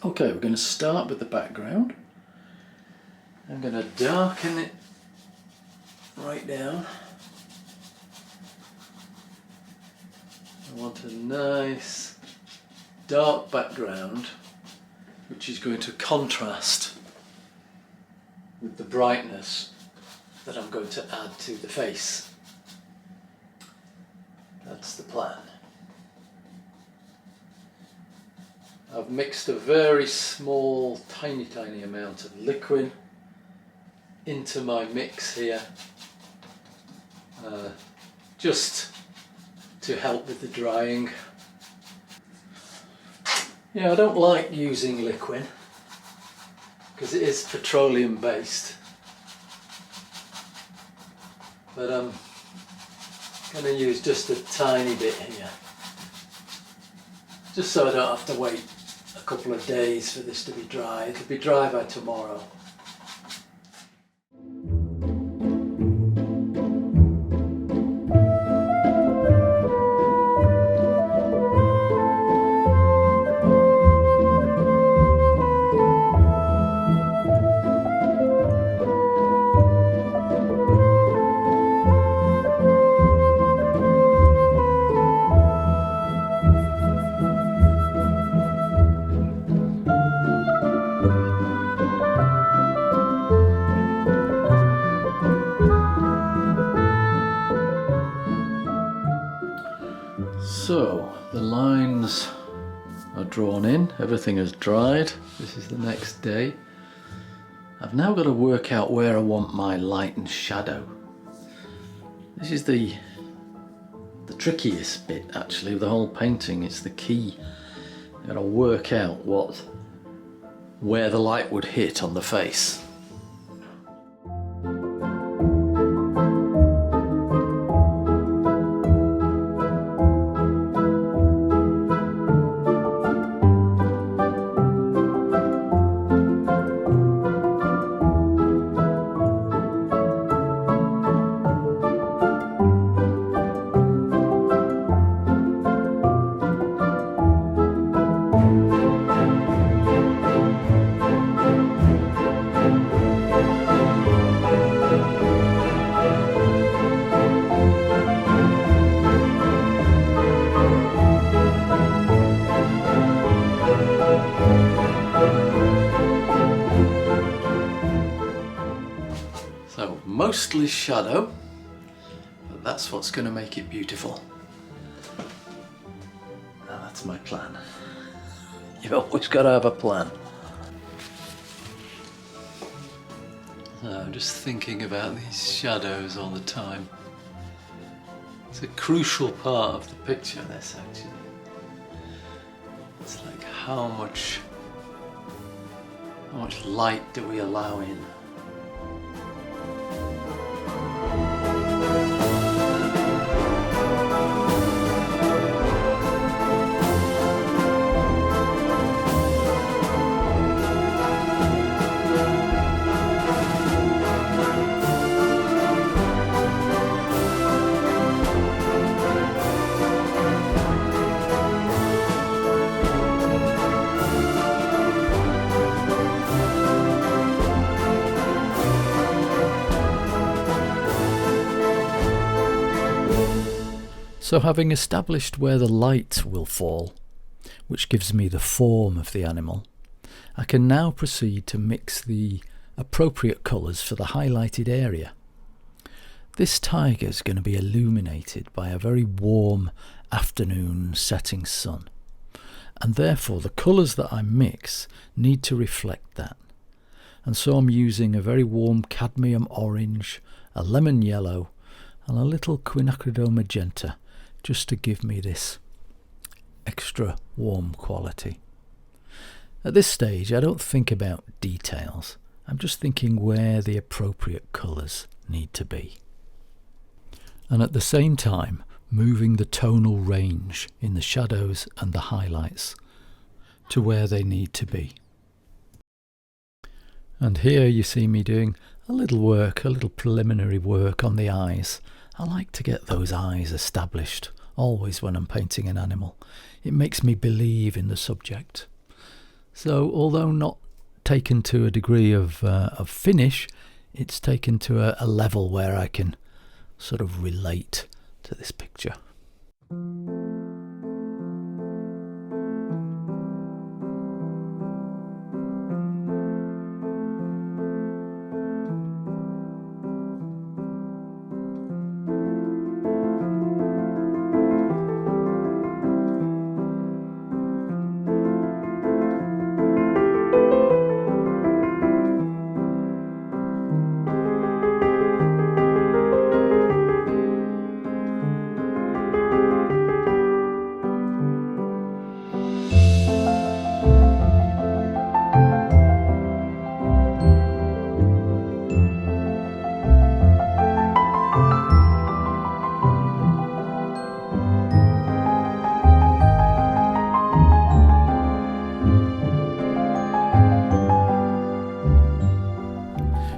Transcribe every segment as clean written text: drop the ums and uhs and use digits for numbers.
Okay, we're going to start with the background. I'm going to darken it right down. I want a nice dark background which is going to contrast with the brightness that I'm going to add to the face. That's the plan. I've mixed a very small, tiny amount of liquid into my mix here, just to help with the drying. Yeah, I don't like using liquid because it is petroleum based, but I'm going to use just a tiny bit here, just so I don't have to wait a couple of days for this to be dry. It'll be dry by tomorrow. So the lines are drawn in, everything has dried. This is the next day. I've now got to work out where I want my light and shadow. This is the trickiest bit actually of the whole painting. It's the key. I've got to work out where the light would hit on the face. So mostly shadow, but that's what's going to make it beautiful. Now that's my plan. You've always got to have a plan. So I'm just thinking about these shadows all the time. It's a crucial part of the picture, this actually. It's like how much light do we allow in? So having established where the light will fall, which gives me the form of the animal, I can now proceed to mix the appropriate colours for the highlighted area. This tiger is going to be illuminated by a very warm afternoon setting sun, and therefore the colours that I mix need to reflect that. And so I'm using a very warm cadmium orange, a lemon yellow and a little quinacridone magenta, just to give me this extra warm quality. At this stage I don't think about details, I'm just thinking where the appropriate colours need to be. And at the same time moving the tonal range in the shadows and the highlights to where they need to be. And here you see me doing a little preliminary work on the eyes. I like to get those eyes established, always when I'm painting an animal. It makes me believe in the subject. So although not taken to a degree of finish, it's taken to a level where I can sort of relate to this picture.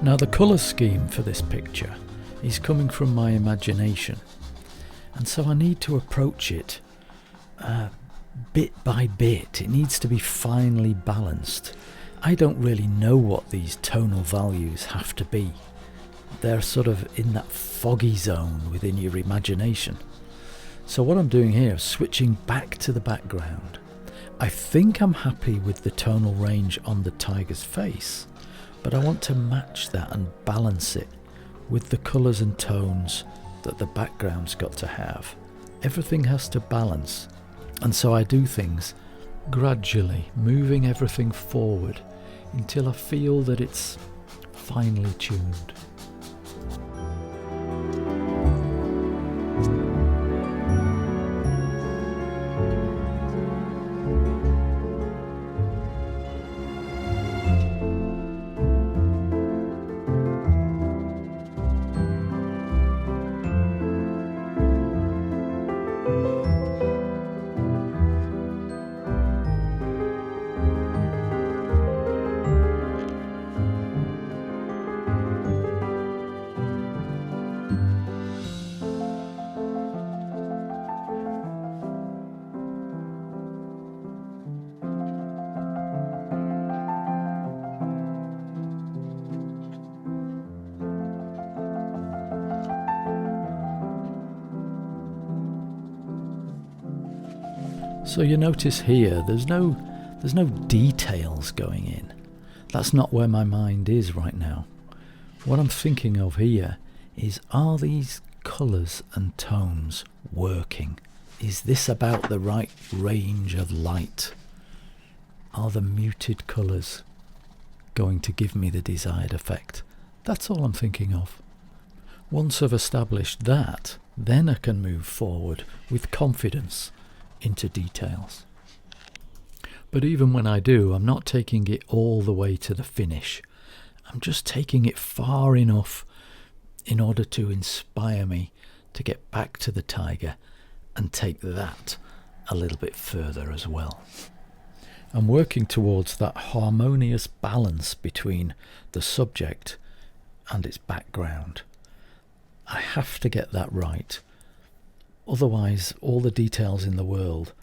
Now the colour scheme for this picture is coming from my imagination, and so I need to approach it bit by bit. It needs to be finely balanced. I don't really know what these tonal values have to be. They're sort of in that foggy zone within your imagination. So what I'm doing here is switching back to the background. I think I'm happy with the tonal range on the tiger's face, but I want to match that and balance it with the colours and tones that the background's got to have. Everything has to balance, and so I do things gradually, moving everything forward until I feel that it's finely tuned. So you notice here, there's no details going in. That's not where my mind is right now. What I'm thinking of here is, are these colours and tones working? Is this about the right range of light? Are the muted colours going to give me the desired effect? That's all I'm thinking of. Once I've established that, then I can move forward with confidence into details. But even when I do, I'm not taking it all the way to the finish. I'm just taking it far enough in order to inspire me to get back to the tiger and take that a little bit further as well. I'm working towards that harmonious balance between the subject and its background. I have to get that right. Otherwise, all the details in the world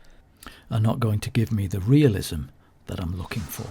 are not going to give me the realism that I'm looking for.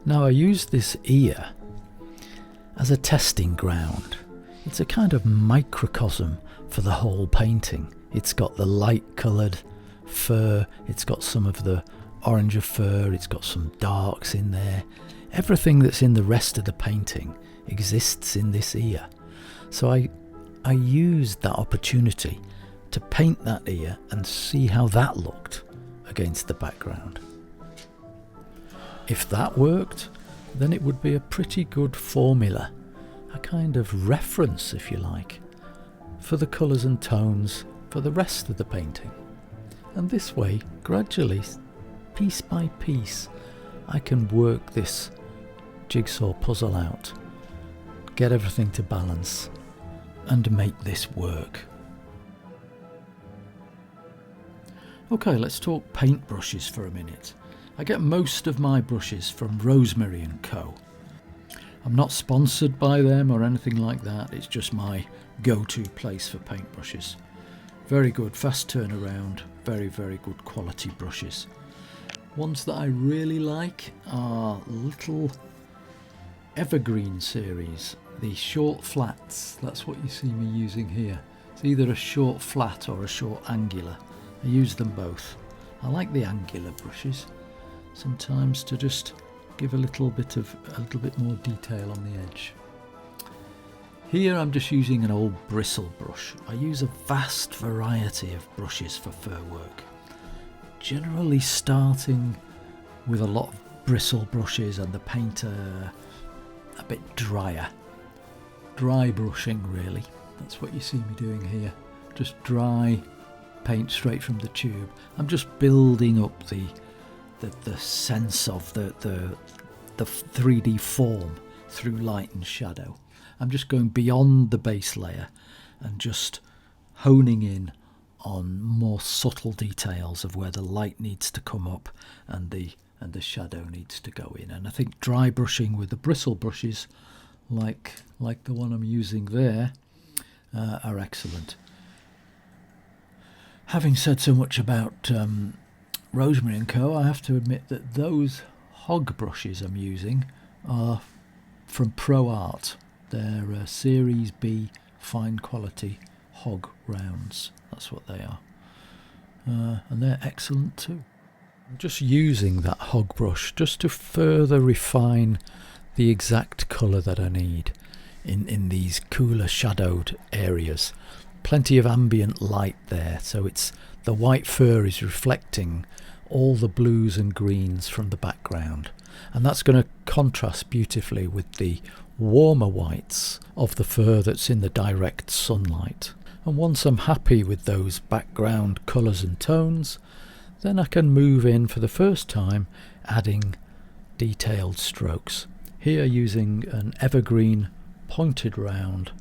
Now I use this ear as a testing ground. It's a kind of microcosm for the whole painting. It's got the light coloured fur, it's got some of the orange of fur, it's got some darks in there. Everything that's in the rest of the painting exists in this ear. So I used that opportunity to paint that ear and see how that looked against the background. If that worked, then it would be a pretty good formula, a kind of reference, if you like, for the colours and tones for the rest of the painting. And this way, gradually, piece by piece, I can work this jigsaw puzzle out, get everything to balance, and make this work. Okay, let's talk paintbrushes for a minute. I get most of my brushes from Rosemary & Co. I'm not sponsored by them or anything like that, it's just my go-to place for paintbrushes. Very good, fast turnaround, very, very good quality brushes. Ones that I really like are little evergreen series, the short flats. That's what you see me using here. It's either a short flat or a short angular. I use them both. I like the angular brushes sometimes to just give a little bit more detail on the edge. Here I'm just using an old bristle brush. I use a vast variety of brushes for fur work, generally starting with a lot of bristle brushes and the paint a bit drier. Dry brushing, really. That's what you see me doing here. Just dry paint straight from the tube. I'm just building up the sense of the 3D form through light and shadow. I'm just going beyond the base layer and just honing in on more subtle details of where the light needs to come up and the shadow needs to go in. And I think dry brushing with the bristle brushes, like the one I'm using there, are excellent. Having said so much about Rosemary & Co., I have to admit that those hog brushes I'm using are from ProArt. They're Series B fine quality hog rounds. That's what they are. And they're excellent too. I'm just using that hog brush just to further refine the exact colour that I need in these cooler shadowed areas. Plenty of ambient light there, so the white fur is reflecting all the blues and greens from the background, and that's going to contrast beautifully with the warmer whites of the fur that's in the direct sunlight. And once I'm happy with those background colours and tones, then I can move in for the first time adding detailed strokes. Here using an evergreen pointed round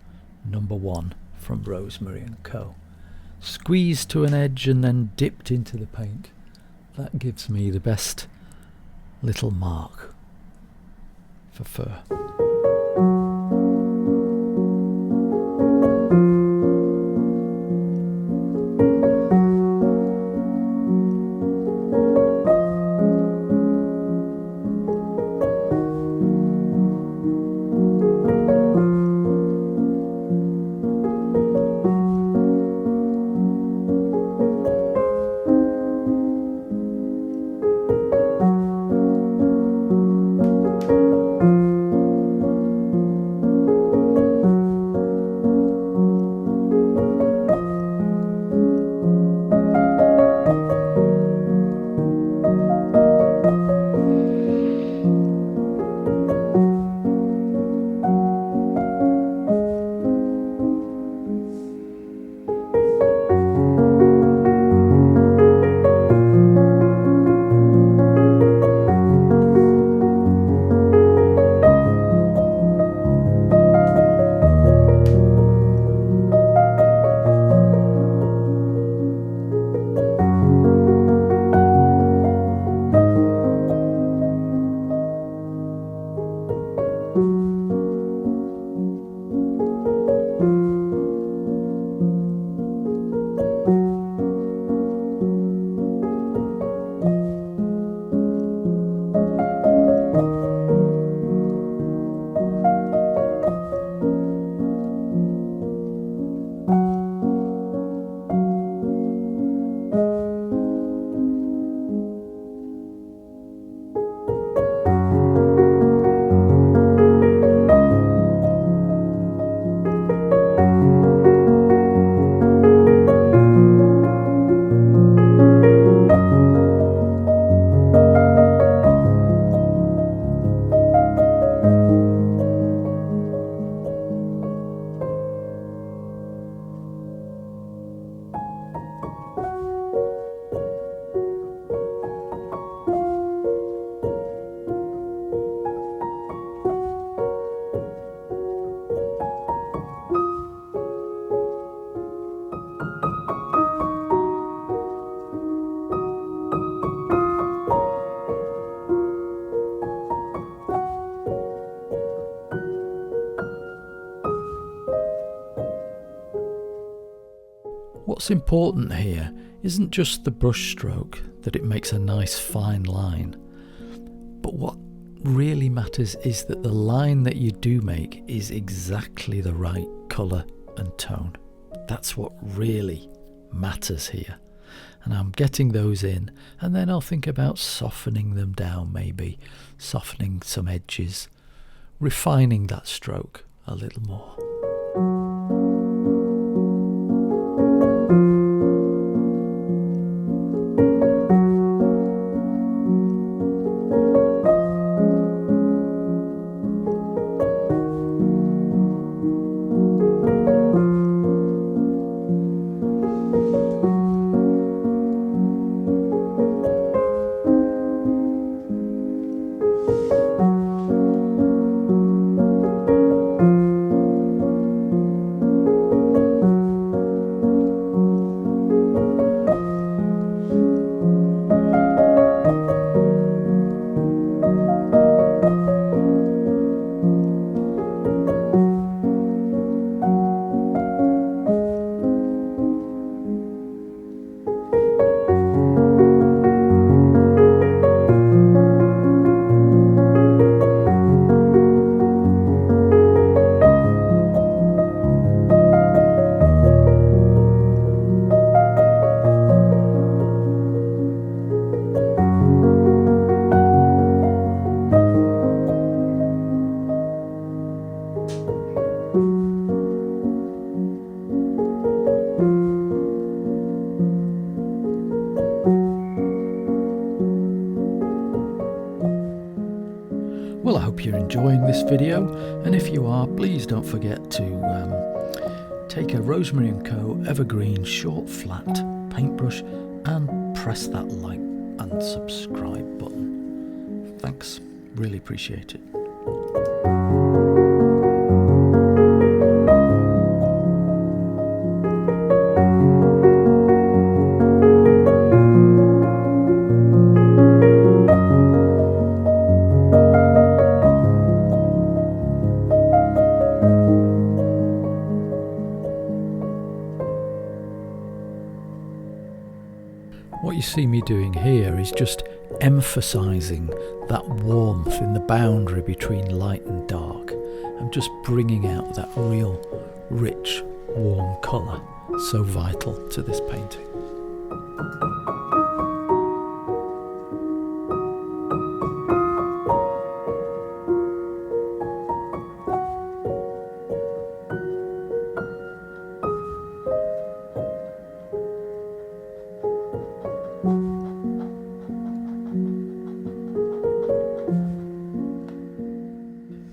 number 1 from Rosemary & Co. Squeezed to an edge and then dipped into the paint. That gives me the best little mark for fur. What's important here isn't just the brush stroke, that it makes a nice fine line, but what really matters is that the line that you do make is exactly the right colour and tone. That's what really matters here. And I'm getting those in, and then I'll think about softening them down, maybe softening some edges, refining that stroke a little more. Well, I hope you're enjoying this video, and if you are, please don't forget to take a Rosemary & Co. Evergreen short flat paintbrush and press that like and subscribe button. Thanks, really appreciate it. What you see me doing here is just emphasising that warmth in the boundary between light and dark. I'm just bringing out that real rich, warm colour, so vital to this painting.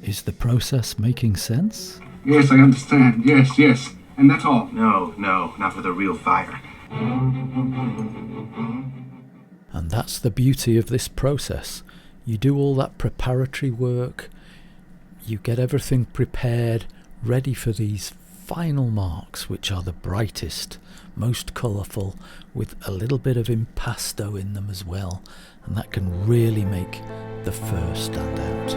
Is the process making sense? Yes, I understand. Yes, yes. And that's all. No, not for the real fire. And that's the beauty of this process. You do all that preparatory work, you get everything prepared, ready for these final marks, which are the brightest, most colourful, with a little bit of impasto in them as well, and that can really make the fur stand out.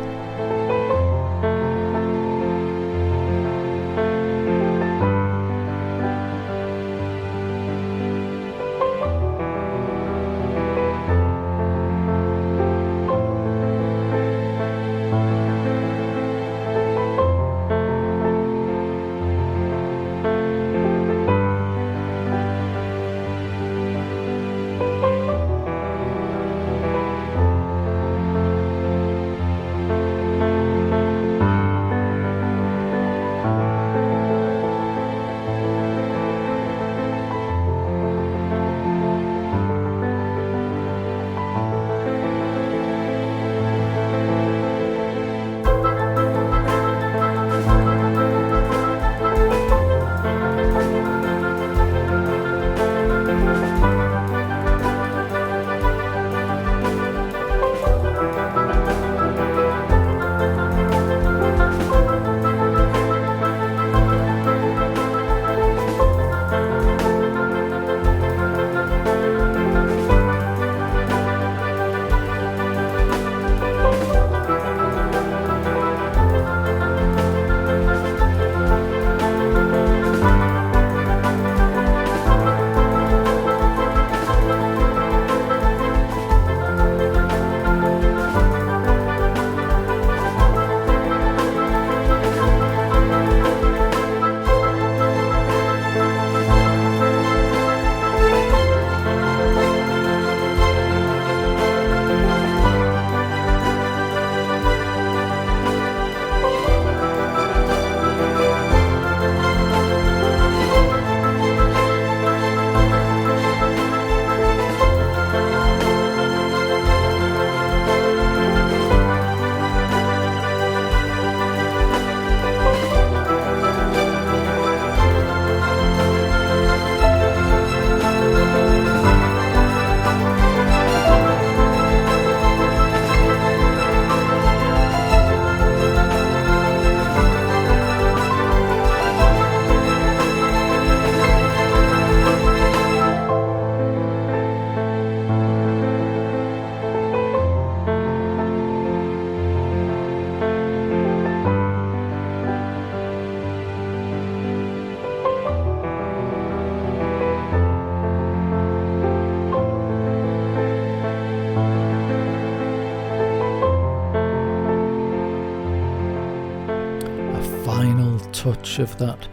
touch of that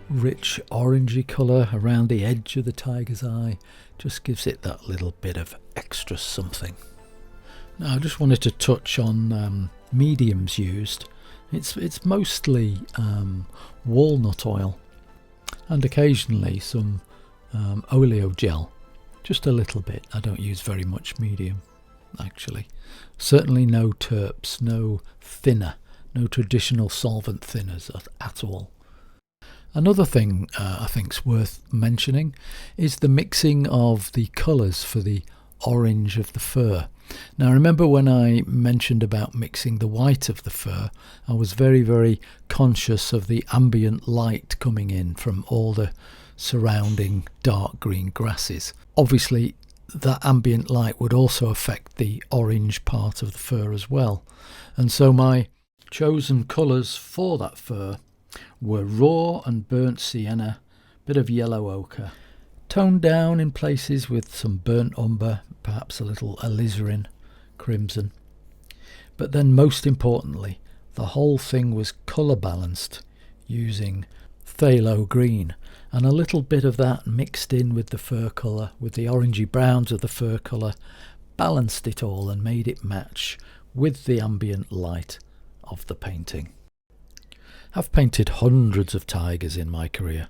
rich orangey colour around the edge of the tiger's eye just gives it that little bit of extra something. Now I just wanted to touch on mediums used. It's mostly walnut oil and occasionally some oleo gel, just a little bit. I don't use very much medium actually. Certainly no terps, no thinner, no traditional solvent thinners at all. Another thing I think's worth mentioning is the mixing of the colours for the orange of the fur. Now remember when I mentioned about mixing the white of the fur, I was very, very conscious of the ambient light coming in from all the surrounding dark green grasses. Obviously that ambient light would also affect the orange part of the fur as well, and so my chosen colours for that fur were raw and burnt sienna, bit of yellow ochre, toned down in places with some burnt umber, perhaps a little alizarin crimson. But then most importantly, the whole thing was colour balanced using phthalo green, and a little bit of that mixed in with the fur colour, with the orangey browns of the fur colour, balanced it all and made it match with the ambient light of the painting. I've painted hundreds of tigers in my career,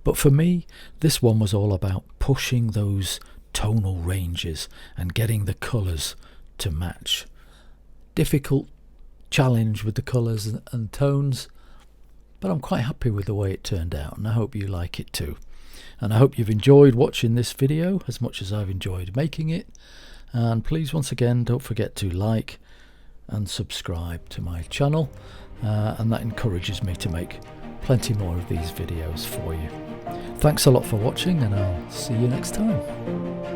but for me this one was all about pushing those tonal ranges and getting the colours to match. Difficult challenge with the colours and tones, but I'm quite happy with the way it turned out, and I hope you like it too. And I hope you've enjoyed watching this video as much as I've enjoyed making it, and please once again don't forget to like and subscribe to my channel, and that encourages me to make plenty more of these videos for you. Thanks a lot for watching, and I'll see you next time.